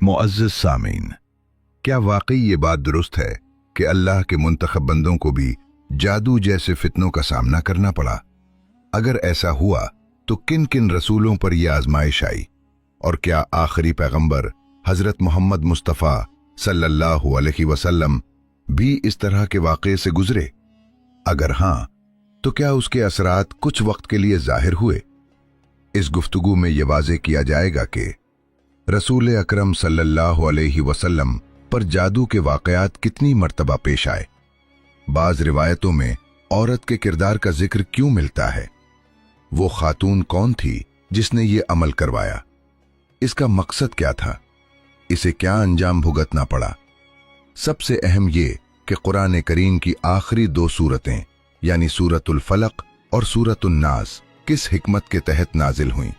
मुअज़्ज़ज़ सामीन, क्या वाकई ये बात दुरुस्त है कि अल्लाह के मुंतखब बंदों को भी जादू जैसे फितनों का सामना करना पड़ा? अगर ऐसा हुआ तो किन किन रसूलों पर यह आजमाइश आई, और क्या आखिरी पैगंबर हजरत मोहम्मद मुस्तफ़ा सल्लल्लाहु अलैहि वसल्लम भी इस तरह के वाक़े से गुजरे? अगर हाँ, तो क्या उसके असरात कुछ वक्त के लिए जाहिर हुए? इस गुफ्तगू में यह वाज़ेह किया जाएगा कि रसूल अकरम सल्लल्लाहु अलैहि वसल्लम पर जादू के वाक़यात कितनी मर्तबा पेश आए, बाज़ रिवायतों में औरत के किरदार का जिक्र क्यों मिलता है, वो खातून कौन थी जिसने ये अमल करवाया, इसका मकसद क्या था, इसे क्या अंजाम भुगतना पड़ा। सबसे अहम ये कि कुरान करीम की आखिरी दो सूरतें यानी सूरतुल फलक और सूरतुन नास किस हिकमत के तहत नाजिल हुईं।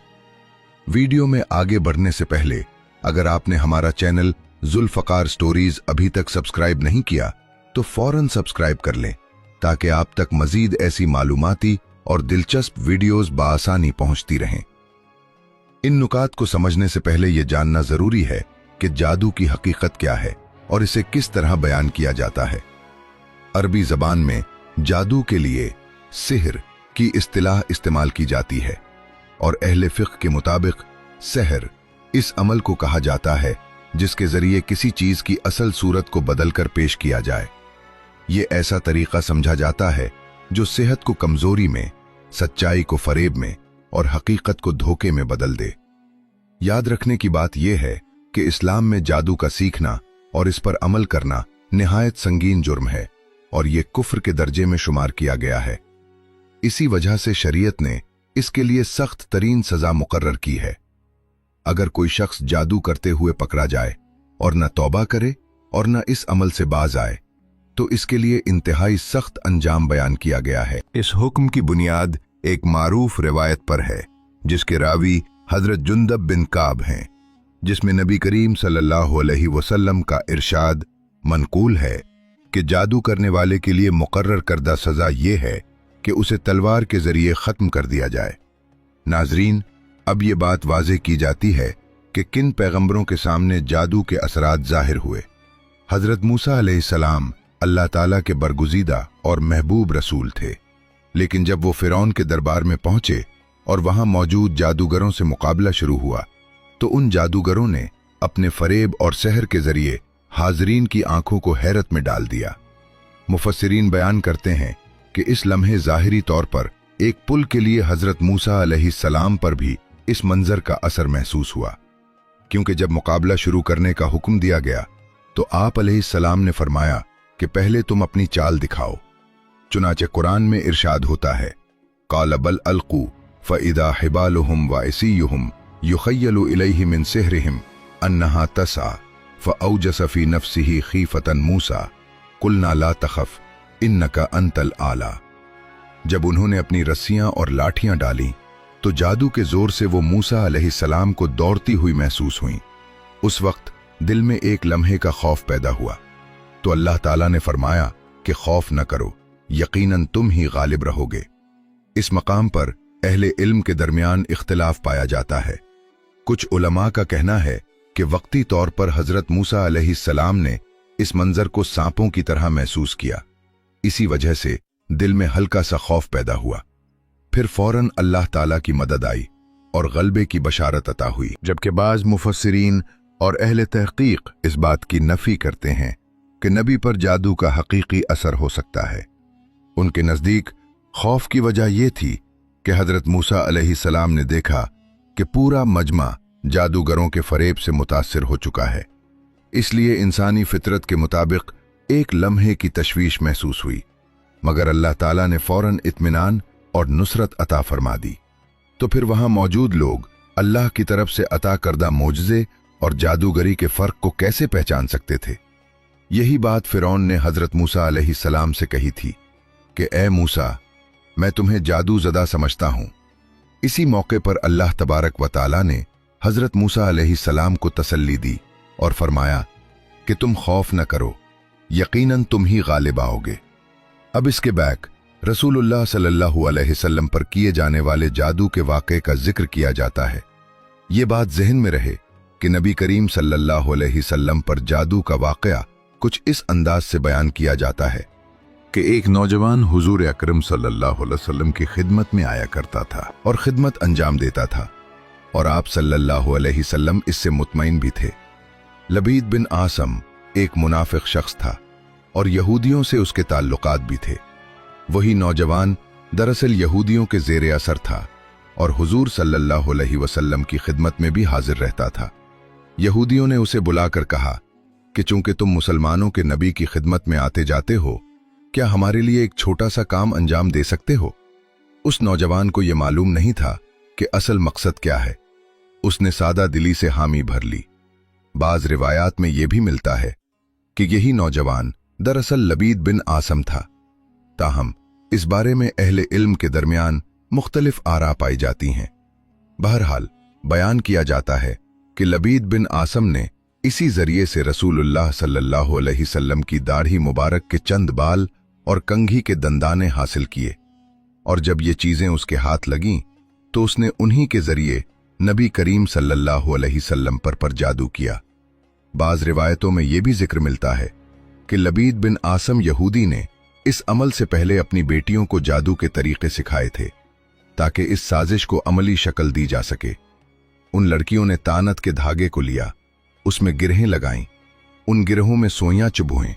वीडियो में आगे बढ़ने से पहले अगर आपने हमारा चैनल जुल्फ़कार स्टोरीज अभी तक सब्सक्राइब नहीं किया तो फौरन सब्सक्राइब कर लें ताकि आप तक मजीद ऐसी मालूमाती और दिलचस्प वीडियोस बआसानी पहुंचती रहें। इन नुकात को समझने से पहले यह जानना जरूरी है कि जादू की हकीकत क्या है और इसे किस तरह बयान किया जाता है। अरबी जबान में जादू के लिए सिहर की इस्तिलाह इस्तेमाल की जाती है और अहले फ़िक़्ह के मुताबिक सहर इस अमल को कहा जाता है जिसके जरिए किसी चीज की असल सूरत को बदलकर पेश किया जाए। ये ऐसा तरीका समझा जाता है जो सेहत को कमजोरी में, सच्चाई को फरेब में और हकीकत को धोखे में बदल दे। याद रखने की बात यह है कि इस्लाम में जादू का सीखना और इस पर अमल करना निहायत संगीन जुर्म है और ये कुफ्र के दर्जे में शुमार किया गया है। इसी वजह से शरीयत ने इसके लिए सख्त तरीन सजा मुकर्रर की है। अगर कोई शख्स जादू करते हुए पकड़ा जाए और न तौबा करे और न इस अमल से बाज आए तो इसके लिए इंतहाई सख्त अंजाम बयान किया गया है। इस हुक्म की बुनियाद एक मारूफ रिवायत पर है जिसके रावी हजरत जुंदब बिन काब हैं, जिसमें नबी करीम सल्लल्लाहु अलैहि वसल्लम का इरशाद मनकूल है कि जादू करने वाले के लिए मुकर्रर करदा सजा ये है कि उसे तलवार के जरिए खत्म कर दिया जाए। नाजरीन, अब ये बात वाज़ेह की जाती है कि किन पैगंबरों के सामने जादू के असरात जाहिर हुए। हजरत मूसा अलैहिस्सलाम अल्लाह ताला के बरगुज़ीदा और महबूब रसूल थे, लेकिन जब वो फ़िरौन के दरबार में पहुंचे और वहां मौजूद जादूगरों से मुकाबला शुरू हुआ तो उन जादूगरों ने अपने फरेब और सहर के जरिए हाज़रीन की आंखों को हैरत में डाल दिया। मुफस्सिरीन बयान करते हैं कि इस लम्हे ज़ाहिरी तौर पर एक पुल के लिए हजरत मूसा अलैहिस्सलाम पर भी इस मंजर का असर महसूस हुआ, क्योंकि जब मुकाबला शुरू करने का हुक्म दिया गया तो आप अलैहिस्सलाम ने फरमाया कि पहले तुम अपनी चाल दिखाओ। चुनाचे कुरान में इरशाद होता है, क़ाल बल अलक़ू फ़इज़ा हिबालुहुम व इसियुहुम युख़य्यलु इलैहि मिन सिहरिहिम अन्नहा तसआ फ़अौजस फ़ी नफ़्सिही ख़ीफ़तन मूसा क़ुलना ला तख़फ़ इन्नका अंतल आला। जब उन्होंने अपनी रस्सियां और लाठियां डाली तो जादू के जोर से वो मूसा अलैहिस्सलाम को दौड़ती हुई महसूस हुई। उस वक्त दिल में एक लम्हे का खौफ पैदा हुआ तो अल्लाह ताला ने फरमाया कि खौफ न करो, यकीनन तुम ही गालिब रहोगे। इस मकाम पर अहले इल्म के दरमियान इख्तिलाफ पाया जाता है। कुछ उलमा का कहना है कि वक्ती तौर पर हजरत मूसा अलैहिस्सलाम ने इस मंजर को सांपों की तरह महसूस किया, इसी वजह से दिल में हल्का सा खौफ पैदा हुआ। फिर फौरन अल्लाह ताला की मदद आई और गलबे की बशारत अता हुई। जबकि बाज़ मुफस्सिरीन और अहले तहकीक इस बात की नफी करते हैं कि नबी पर जादू का हकीकी असर हो सकता है। उनके नज़दीक खौफ की वजह यह थी कि हजरत मूसा अलैहिस्सलाम ने देखा कि पूरा मजमा जादूगरों के फरेब से मुतासिर हो चुका है, इसलिए इंसानी फितरत के मुताबिक एक लम्हे की तशवीश महसूस हुई, मगर अल्लाह ताला ने फौरन इत्मीनान और नुसरत अता फरमा दी। तो फिर वहां मौजूद लोग अल्लाह की तरफ से अता करदा मोजज़े और जादूगरी के फर्क को कैसे पहचान सकते थे? यही बात फ़िरौन ने हजरत मूसा अलैहिस्सलाम से कही थी कि ए मूसा, मैं तुम्हें जादू ज़दा समझता हूं। इसी मौके पर अल्लाह तबारक व तआला ने हजरत मूसा अलैहिस्सलाम को तसल्ली दी और फरमाया कि तुम खौफ न करो, यकीनन तुम ही गालिब आओगे। अब इसके बैक रसूलुल्लाह सल्लल्लाहु अलैहि वसल्लम पर किए जाने वाले जादू के वाक़े का जिक्र किया जाता है। ये बात ज़हन में रहे कि नबी करीम सल्लल्लाहु अलैहि वसल्लम पर जादू का वाक़या कुछ इस अंदाज से बयान किया जाता है कि एक नौजवान हुजूर अकरम सल्लल्लाहु अलैहि वसल्लम की खिदमत में आया करता था और खिदमत अंजाम देता था, और आप सल्लल्लाहु अलैहि वसल्लम इससे मुतमईन भी थे। लबीद बिन आसम एक मुनाफिक शख्स था और यहूदियों से उसके ताल्लुकात भी थे। वही नौजवान दरअसल यहूदियों के ज़ेरे असर था और हुजूर सल्लल्लाहु अलैहि वसल्लम की खिदमत में भी हाजिर रहता था। यहूदियों ने उसे बुलाकर कहा कि चूंकि तुम मुसलमानों के नबी की खिदमत में आते जाते हो, क्या हमारे लिए एक छोटा सा काम अंजाम दे सकते हो? उस नौजवान को यह मालूम नहीं था कि असल मकसद क्या है। उसने सादा दिली से हामी भर ली। बाज रिवायात में यह भी मिलता है कि यही नौजवान दरअसल लबीद बिन आसम था। ताहम इस बारे में अहले इल्म के दरमियान मुख्तलिफ आरा पाई जाती हैं। बहरहाल बयान किया जाता है कि लबीद बिन आसम ने इसी जरिए से रसूलुल्लाह सल्लल्लाहु अलैहि वसल्लम की दाढ़ी मुबारक के चंद बाल और कंघी के दंदाने हासिल किए, और जब ये चीजें उसके हाथ लगीं तो उसने उन्हीं के जरिए नबी करीम सल्लल्लाहु अलैहि वसल्लम पर जादू किया। बाज रिवायतों में यह भी जिक्र मिलता है कि लबीद बिन आसम यहूदी ने इस अमल से पहले अपनी बेटियों को जादू के तरीके सिखाए थे ताकि इस साजिश को अमली शक्ल दी जा सके। उन लड़कियों ने तानत के धागे को लिया, उसमें गिरहें लगाईं, उन गिरहों में सुइयां चुभोएं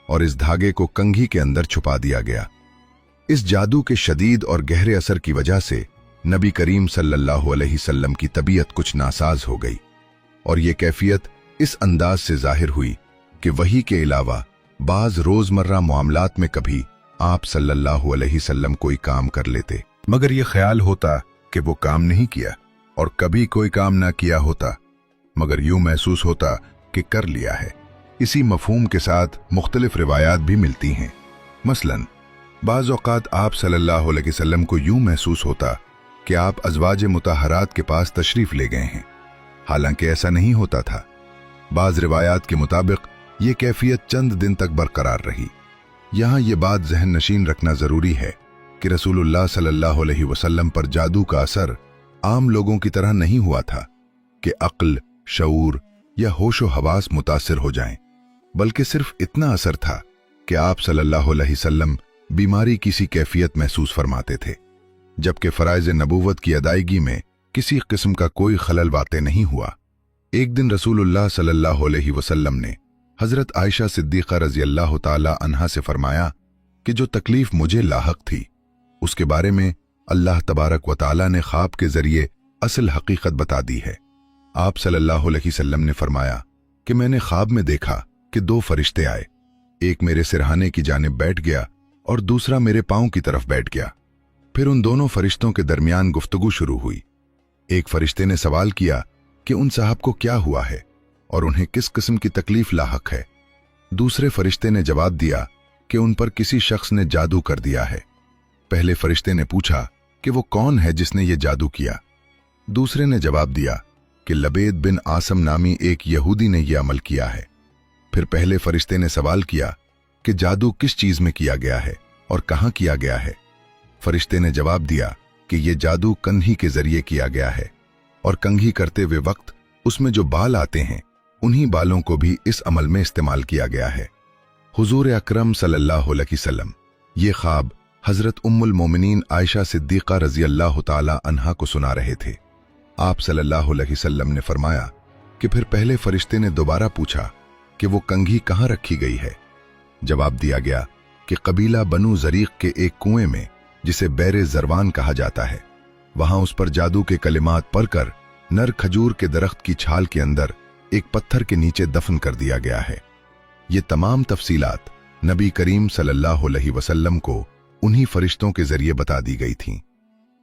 और इस धागे को कंघी के अंदर छुपा दिया गया। इस जादू के शदीद और गहरे असर की वजह से नबी करीम सल्लल्लाहु अलैहि वसल्लम की तबीयत कुछ नासाज हो गई, और ये कैफियत इस अंदाज से जाहिर हुई कि वही के अलावा बाज रोजमर्रा मामलात में कभी आप सल्लल्लाहु अलैहि वसल्लम कोई काम कर लेते, मगर यह ख्याल होता कि वो काम नहीं किया, और कभी कोई काम ना किया होता मगर यूं महसूस होता कि कर लिया है। इसी मफहूम के साथ मुख्तलिफ रिवायात भी मिलती हैं। मसलन बाज़ औक़ात आप सल्लल्लाहु अलैहि वसल्लम को यूं महसूस होता कि आप अज़वाज मुताहरात के पास तशरीफ़ ले गए हैं, हालांकि ऐसा नहीं होता था। बाज़ रिवायात के मुताबिक ये कैफियत चंद दिन तक बरकरार रही। यहाँ ये बात ज़हन नशीन रखना ज़रूरी है कि रसूलुल्लाह सल्लल्लाहु अलैहि वसल्लम पर जादू का असर आम लोगों की तरह नहीं हुआ था कि अक्ल, शऊर या होशो हवास मुतासिर हो जाएं, बल्कि सिर्फ इतना असर था कि आप सल्लल्लाहु अलैहि वसल्लम बीमारी की सी कैफियत महसूस फरमाते थे, जबकि फराइज़ नबूवत की अदायगी में किसी किस्म का कोई खलल वाक़े नहीं हुआ। एक दिन रसूलुल्लाह सल्लल्लाहु अलैहि वसल्लम ने हज़रत आयशा सिद्दीक़ा रज़ियल्लाहु ताला अन्हा से फरमाया कि जो तकलीफ मुझे लाहक थी उसके बारे में अल्लाह तबारक व ताला ने ख्वाब के जरिए असल हकीकत बता दी है। आप सल्लल्लाहु अलैहि वसल्लम ने फरमाया कि मैंने ख्वाब में देखा कि दो फरिश्ते आए, एक मेरे सिरहाने की जानिब बैठ गया और दूसरा मेरे पांव की तरफ बैठ गया। फिर उन दोनों फरिश्तों के दरमियान गुफ्तगू शुरू हुई। एक फरिश्ते ने सवाल किया कि उन साहब को क्या हुआ है और उन्हें किस किस्म की तकलीफ लाहक है। दूसरे फरिश्ते ने जवाब दिया कि उन पर किसी शख्स ने जादू कर दिया है। पहले फरिश्ते ने पूछा कि वो कौन है जिसने ये जादू किया। दूसरे ने जवाब दिया कि लबीद बिन आसम नामी एक यहूदी ने यह अमल किया है। फिर पहले फरिश्ते ने सवाल किया कि जादू किस चीज में किया गया है और कहां किया गया है। फरिश्ते ने जवाब दिया कि यह जादू कंघी के जरिए किया गया है, और कंघी करते हुए वक्त उसमें जो बाल आते हैं उन्हीं बालों को भी इस अमल में इस्तेमाल किया गया है। हुजूर अकरम सल्लल्लाहु अलैहि वसल्लम ये ख्वाब हजरत उम्मुल मोमिनीन आयशा सिद्दीक़ा रज़ियल्लाहु ताला अन्हा को सुना रहे थे। आप सल्लल्लाहु अलैहि वसल्लम ने फरमाया कि फिर पहले फरिश्ते ने दोबारा पूछा कि वो कंघी कहाँ रखी गई है। जवाब दिया गया कि कबीला बनु ज़रीक़ के एक कुएं में, जिसे बैरे ज़रवान कहा जाता है, वहां उस पर जादू के कलिमात पढ़कर नर खजूर के दरख्त की छाल के अंदर एक पत्थर के नीचे दफन कर दिया गया है। ये तमाम तफसीलात नबी करीम सल्लल्लाहु अलैहि वसल्लम को उन्हीं फरिश्तों के जरिए बता दी गई थीं।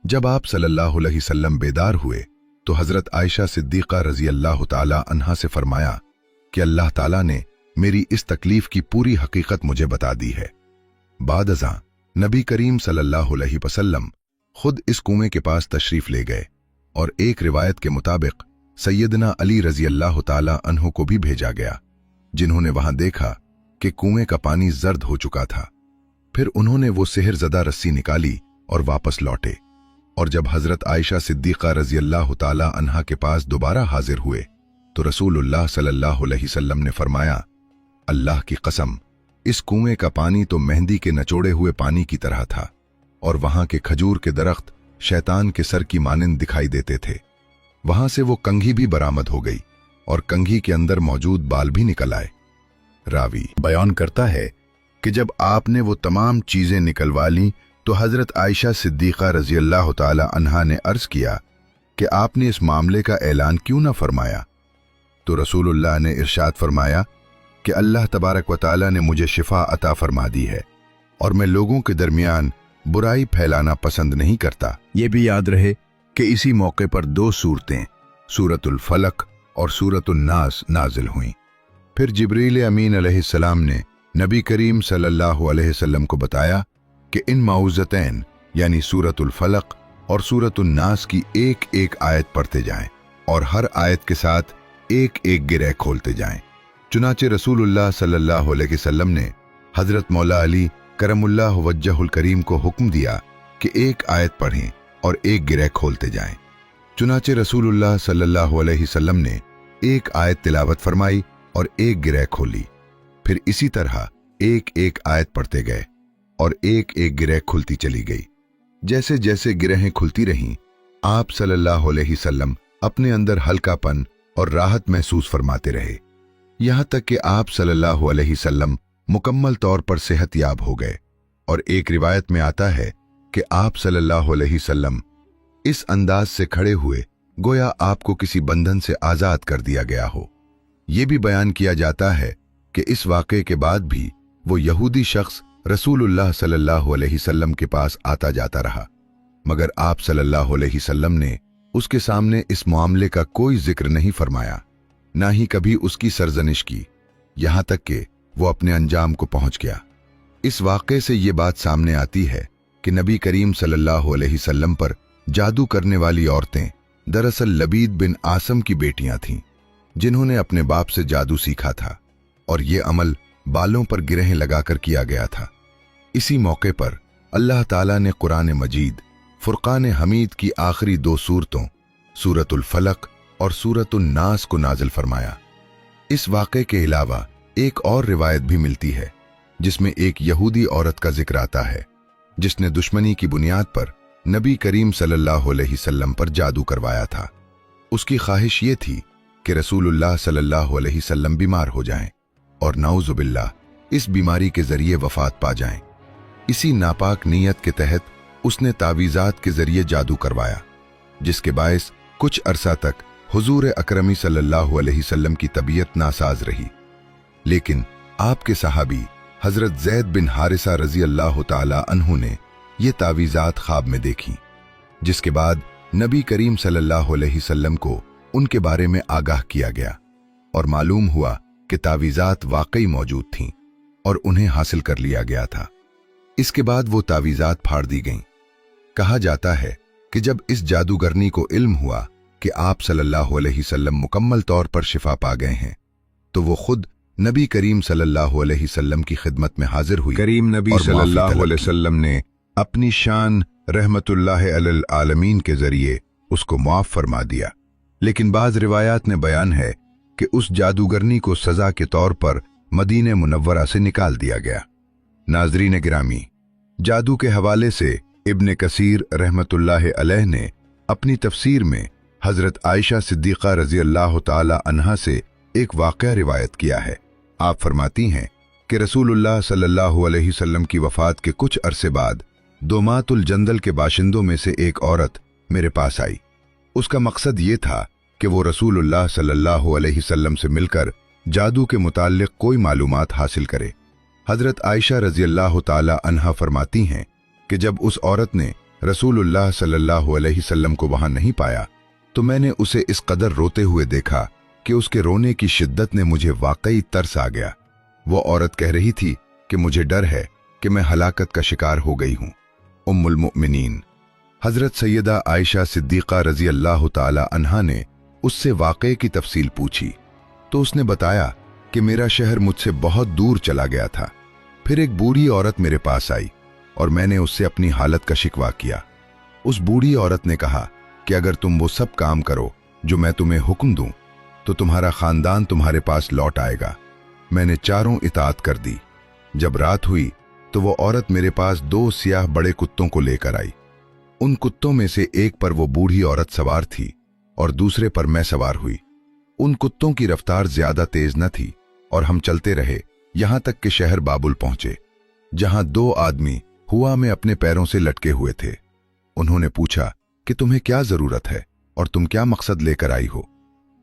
जब आप सल्लल्लाहु अलैहि वसल्लम बेदार हुए तो हजरत आयशा सिद्दीक़ा रज़ियल्लाहु ताला अन्हा से फरमाया कि अल्लाह ताला ने मेरी इस तकलीफ की पूरी हकीकत मुझे बता दी है। बाद अज़ां नबी करीम सल्लल्लाहु अलैहि वसल्लम खुद इस कुएं के पास तशरीफ ले गए, और एक रिवायत के मुताबिक सैयदना अली रज़ियल्लाहु ताला अन्हु को भी भेजा गया, जिन्होंने वहां देखा कि कुएं का पानी जर्द हो चुका था। फिर उन्होंने वो सेहरज़दा रस्सी निकाली और वापस लौटे, और जब हजरत आयशा सिद्दीक़ा रज़ियल्लाहु ताला अन्हा के पास दोबारा हाजिर हुए तो रसूलुल्लाह सल्लल्लाहु अलैहि वसल्लम ने फरमाया, अल्लाह की कसम, इस कुएं का पानी तो मेहंदी के नचोड़े हुए पानी की तरह था, और वहां के खजूर के दरख्त शैतान के सर की मानिंद दिखाई देते थे। वहां से वो कंघी भी बरामद हो गई और कंघी के अंदर मौजूद बाल भी निकल आए। रावी बयान करता है कि जब आपने वो तमाम चीजें निकलवा लीं तो हजरत आयशा सिद्दीक़ा रजी अल्लाह ताला अन्हा ने अर्ज किया कि आपने इस मामले का ऐलान क्यों न फरमाया? तो रसूलुल्लाह ने इरशाद फरमाया कि अल्लाह तबारक व ताला ने मुझे शिफा अता फरमा दी है और मैं लोगों के दरमियान बुराई फैलाना पसंद नहीं करता। ये भी याद रहे कि इसी मौके पर 2 सूरतें सूरतुल फलक और सूरतुन नास नाजिल हुईं। फिर जिब्रील अमीन अलैहिस्सलाम ने नबी करीम सल्लल्लाहु अलैहि वसल्लम को बताया कि इन माऊज़तैन यानी सूरतुल फलक और सूरतुन नास की एक एक आयत पढ़ते जाएं और हर आयत के साथ एक एक गिरह खोलते जाएं। चुनाचे रसूलुल्लाह सल्लल्लाहु अलैहि वसल्लम ने हजरत मौला अली करमुल्लाह वज्जहुल करीम को हुक्म दिया कि एक आयत पढ़ें और एक गिरह खोलते जाएं। चुनाचे रसूलुल्लाह सल्लल्लाहु अलैहि वसल्लम ने एक आयत तिलावत फरमाई और एक गिरह खोली। फिर इसी तरह एक एक आयत पढ़ते गए और एक एक गिरह खुलती चली गई। जैसे जैसे गिरहें खुलती रहीं, आप सल्लल्लाहु अलैहि वसल्लम अपने अंदर हल्कापन और राहत महसूस फरमाते रहे, यहां तक कि आप सल्लल्लाहु अलैहि वसल्लम मुकम्मल तौर पर सेहतयाब हो गए। और एक रिवायत में आता है कि आप सल्लल्लाहु अलैहि वसल्लम इस अंदाज से खड़े हुए गोया आपको किसी बंधन से आजाद कर दिया गया हो। यह भी बयान किया जाता है कि इस वाक़े के बाद भी वो यहूदी शख्स रसूलुल्लाह सल्लल्लाहु अलैहि वसल्लम के पास आता जाता रहा, मगर आप सल्लल्लाहु अलैहि वसल्लम ने उसके सामने इस मामले का कोई जिक्र नहीं फरमाया, ना ही कभी उसकी सरजनिश की, यहां तक कि वो अपने अंजाम को पहुंच गया। इस वाक़े से ये बात सामने आती है कि नबी करीम सल्लल्लाहु अलैहि वसल्लम पर जादू करने वाली औरतें दरअसल लबीद बिन आसम की बेटियां थीं, जिन्होंने अपने बाप से जादू सीखा था और ये अमल बालों पर गिरहें लगाकर किया गया था। इसी मौके पर अल्लाह ताला ने कुरान मजीद फुरकान हमीद की आखिरी 2 सूरतों सूरतुल फलक और सूरतुन नास को नाजिल फरमाया। इस वाक़े के अलावा एक और रिवायत भी मिलती है जिसमें एक यहूदी औरत का जिक्र आता है जिसने दुश्मनी की बुनियाद पर नबी करीम सल्लल्लाहु अलैहि वसल्लम पर जादू करवाया था। उसकी ख्वाहिश ये थी कि रसूलुल्लाह सल्लल्लाहु अलैहि वसल्लम बीमार हो जाएं और नाउज़ुबिल्लाह इस बीमारी के जरिए वफात पा जाएं। इसी नापाक नीयत के तहत उसने तावीज़ात के जरिए जादू करवाया, जिसके बायस कुछ अरसा तक हुजूर अकरमी सल्लल्लाहु अलैहि वसल्लम की तबीयत नासाज रही। लेकिन आपके सहाबी हजरत ज़ैद बिन हारिसा रजी अल्लाह ताला अन्हु ने ये तावीज़ात ख्वाब में देखी, जिसके बाद नबी करीम सल्लल्लाहु अलैहि वसल्लम को उनके बारे में आगाह किया गया और मालूम हुआ कि तावीज़ात वाकई मौजूद थीं और उन्हें हासिल कर लिया गया था। इसके बाद वो तावीज़ात फाड़ दी गईं। कहा जाता है कि जब इस जादूगरनी को इल्म हुआ कि आप सल्लल्लाहु अलैहि वसल्लम मुकम्मल तौर पर शिफा पा गए हैं, तो वो खुद नबी करीम सल्लल्लाहु अलैहि वसल्लम की खिदमत में हाजिर हुई। करीम नबी सल्लल्लाहु अलैहि वसल्लम ने अपनी शान रहमतुल्लाह अलल आलमीन के जरिए उसको मुआफ फरमा दिया। लेकिन बाज़ रिवायात में बयान है कि उस जादूगरनी को सजा के तौर पर मदीने मुनव्वरा से निकाल दिया गया। नाज़रीन गिरामी, जादू के हवाले से इब्न कसीर रहमतुल्लाह अलैह ने अपनी तफसीर में हजरत आयशा सिद्दीक़ा रजी अल्लाह ताला अन्हा से एक वाक़या रिवायत किया है। आप फरमाती हैं कि रसूलुल्लाह सल्लल्लाहु अलैहि वसल्लम की वफ़ात के कुछ अरसे बाद दोमातुल जंदल के बाशिंदों में से एक औरत मेरे पास आई। उसका मकसद ये था कि वो रसूलुल्लाह सल्लल्लाहु अलैहि वसल्लम से मिलकर जादू के मुताल्लिक़ कोई मालूमात हासिल करे। हजरत आयशा रजी अल्लाह ताला अन्हा फरमाती हैं कि जब उस औरत ने रसूलुल्लाह सल्लल्लाहु अलैहि वसल्लम को वहां नहीं पाया तो मैंने उसे इस कदर रोते हुए देखा कि उसके रोने की शिद्दत ने मुझे वाकई तरस आ गया। वो औरत कह रही थी कि मुझे डर है कि मैं हलाकत का शिकार हो गई हूँ। उम्मुल मुमिनीन हजरत सैयदा आयशा सिद्दीक़ा रजी अल्लाह ताला अन्हा ने उससे वाक़े की तफसील पूछी तो उसने बताया कि मेरा शहर मुझसे बहुत दूर चला गया था। फिर एक बूढ़ी औरत मेरे पास आई और मैंने उससे अपनी हालत का शिकवा किया। उस बूढ़ी औरत ने कहा कि अगर तुम वो सब काम करो जो मैं तुम्हें हुक्म दूं तो तुम्हारा खानदान तुम्हारे पास लौट आएगा। मैंने चारों इताअत कर दी। जब रात हुई तो वो औरत मेरे पास 2 सियाह बड़े कुत्तों को लेकर आई। उन कुत्तों में से एक पर वो बूढ़ी औरत सवार थी और दूसरे पर मैं सवार हुई। उन कुत्तों की रफ्तार ज्यादा तेज न थी और हम चलते रहे यहां तक कि शहर बाबुल पहुंचे, जहां 2 आदमी हुआ में अपने पैरों से लटके हुए थे। उन्होंने पूछा कि तुम्हें क्या जरूरत है और तुम क्या मकसद लेकर आई हो।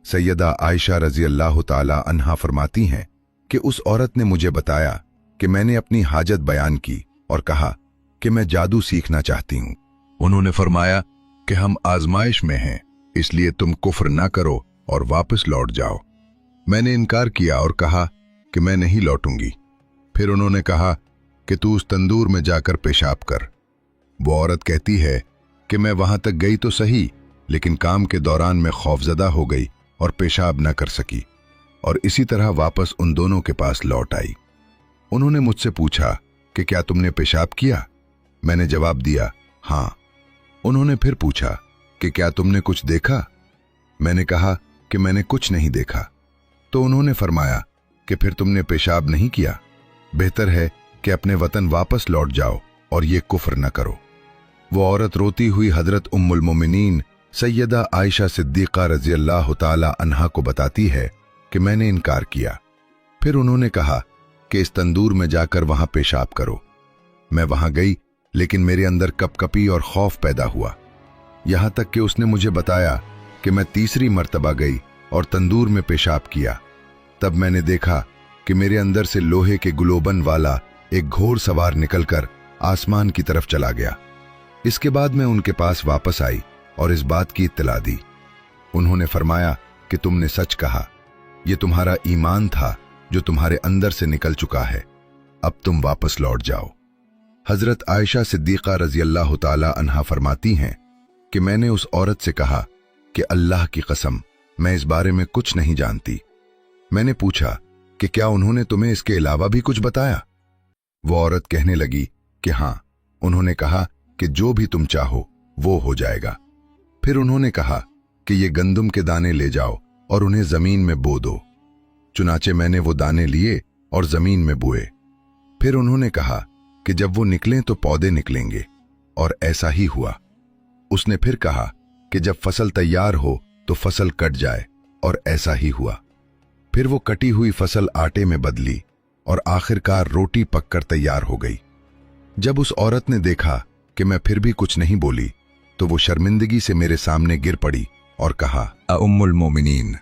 सैयदा आयशा रजी अल्लाह ताला अन्हा फरमाती हैं कि उस औरत ने मुझे बताया कि मैंने अपनी हाजत बयान की और कहा कि मैं जादू सीखना चाहती हूं। उन्होंने फरमाया कि हम आजमाइश में हैं, इसलिए तुम कुफ्र ना करो और वापस लौट जाओ। मैंने इनकार किया और कहा कि मैं नहीं लौटूंगी। फिर उन्होंने कहा कि तू उस तंदूर में जाकर पेशाब कर। वो औरत कहती है कि मैं वहां तक गई तो सही, लेकिन काम के दौरान मैं खौफजदा हो गई और पेशाब न कर सकी और इसी तरह वापस उन दोनों के पास लौट आई। उन्होंने मुझसे पूछा कि क्या तुमने पेशाब किया? मैंने जवाब दिया हाँ। उन्होंने फिर पूछा कि क्या तुमने कुछ देखा? मैंने कहा कि मैंने कुछ नहीं देखा। तो उन्होंने फरमाया कि फिर तुमने पेशाब नहीं किया, बेहतर है कि अपने वतन वापस लौट जाओ और ये कुफ्र न करो। वो औरत रोती हुई हजरत उम्मुल मोमिनीन सैयदा आयशा सिद्दीक़ा रज़ी अल्लाह ताला अन्हा को बताती है कि मैंने इनकार किया। फिर उन्होंने कहा कि इस तंदूर में जाकर वहां पेशाब करो। मैं वहां गई, लेकिन मेरे अंदर कपकपी और खौफ पैदा हुआ, यहां तक कि उसने मुझे बताया कि मैं तीसरी मर्तबा गई और तंदूर में पेशाब किया। तब मैंने देखा कि मेरे अंदर से लोहे के गुलोबन वाला एक घोड़ सवार निकलकर आसमान की तरफ चला गया। इसके बाद मैं उनके पास वापस आई और इस बात की इत्तला दी। उन्होंने फरमाया कि तुमने सच कहा, यह तुम्हारा ईमान था जो तुम्हारे अंदर से निकल चुका है, अब तुम वापस लौट जाओ। हजरत आयशा सिद्दीक़ा रज़ी अल्लाह ताला अन्हा फरमाती हैं कि मैंने उस औरत से कहा कि अल्लाह की कसम मैं इस बारे में कुछ नहीं जानती। मैंने पूछा कि क्या उन्होंने तुम्हें इसके अलावा भी कुछ बताया? वो औरत कहने लगी कि हाँ, उन्होंने कहा कि जो भी तुम चाहो वो हो जाएगा। फिर उन्होंने कहा कि ये गंदुम के दाने ले जाओ और उन्हें जमीन में बो दो। चुनाचे मैंने वो दाने लिए और जमीन में बोए। फिर उन्होंने कहा कि जब वो निकलें तो पौधे निकलेंगे, और ऐसा ही हुआ। उसने फिर कहा कि जब फसल तैयार हो तो फसल कट जाए, और ऐसा ही हुआ। फिर वो कटी हुई फसल आटे में बदली और आखिरकार रोटी पककर तैयार हो गई। जब उस औरत ने देखा कि मैं फिर भी कुछ नहीं बोली तो वो शर्मिंदगी से मेरे सामने गिर पड़ी और कहा, उम्मुल मोमिनीन,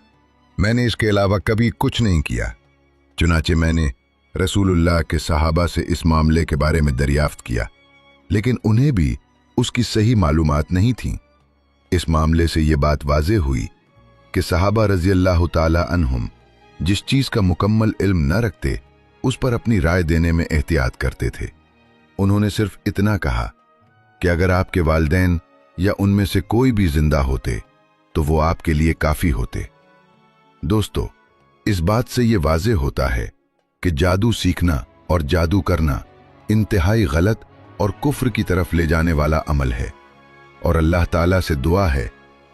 मैंने इसके अलावा कभी कुछ नहीं किया। चुनाचे मैंने रसूलुल्लाह के सहाबा से इस मामले के बारे में दरियाफ्त किया, लेकिन उन्हें भी उसकी सही मालूमात नहीं थी। इस मामले से ये बात वाज़ेह हुई कि सहाबा रज़ी अल्लाह ताला अन्हुम जिस चीज का मुकम्मल इल्म न रखते उस पर अपनी राय देने में एहतियात करते थे। उन्होंने सिर्फ इतना कहा कि अगर आपके वालिदैन या उनमें से कोई भी जिंदा होते तो वो आपके लिए काफी होते। दोस्तों, इस बात से ये वाज़ेह होता है कि जादू सीखना और जादू करना इंतहाई गलत और कुफ्र की तरफ ले जाने वाला अमल है, और अल्लाह ताला से दुआ है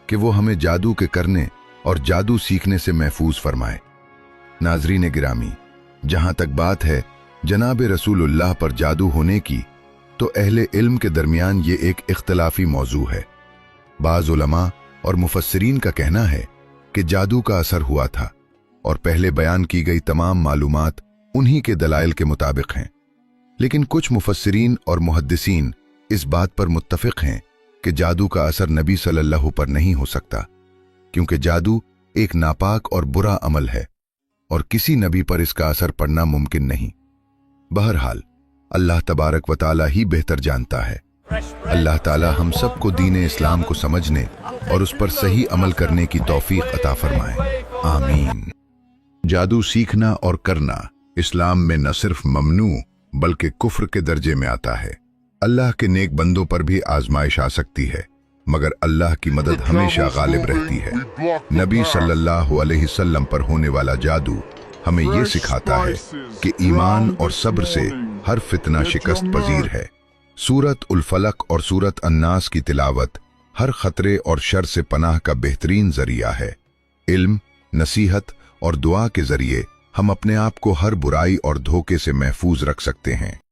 कि वो हमें जादू के करने और जादू सीखने से महफूज फरमाए। नाज़रीन गिरामी, जहां तक बात है जनाब रसूलुल्लाह पर जादू होने की, तो अहले इल्म के दरमियान ये एक इख्तलाफी मौजू है। बाज़ उलमा और मुफस्सिरीन का कहना है कि जादू का असर हुआ था, और पहले बयान की गई तमाम मालूमात उन्हीं के दलाइल के मुताबिक हैं। लेकिन कुछ मुफस्सिरीन और मुहद्दिसीन इस बात पर मुत्तफिक हैं कि जादू का असर नबी सल्लल्लाहु पर नहीं हो सकता, क्योंकि जादू एक नापाक और बुरा अमल है और किसी नबी पर इसका असर पड़ना मुमकिन नहीं। बहरहाल अल्लाह तबारक व ताला ही बेहतर जानता है। अल्लाह ताला हम सबको दीन इस्लाम को समझने और उस पर सही अमल करने की तौफीक अता फरमाए, आमीन। जादू सीखना और करना इस्लाम में न सिर्फ ममनू बल्कि कुफ्र के दर्जे में आता है। अल्लाह के नेक बंदों पर भी आजमाइश आ सकती है, मगर अल्लाह की मदद हमेशा गालिब रहती है। नबी सल्लल्लाहु अलैहि वसल्लम पर होने वाला जादू हमें यह सिखाता है कि ईमान और सब्र से हर फितना शिकस्त पजीर है। सूरत उल फलक और सूरत अन्नास की तिलावत हर खतरे और शर से पनाह का बेहतरीन जरिया है। इल्म, नसीहत और दुआ के जरिए हम अपने आप को हर बुराई और धोखे से महफूज रख सकते हैं।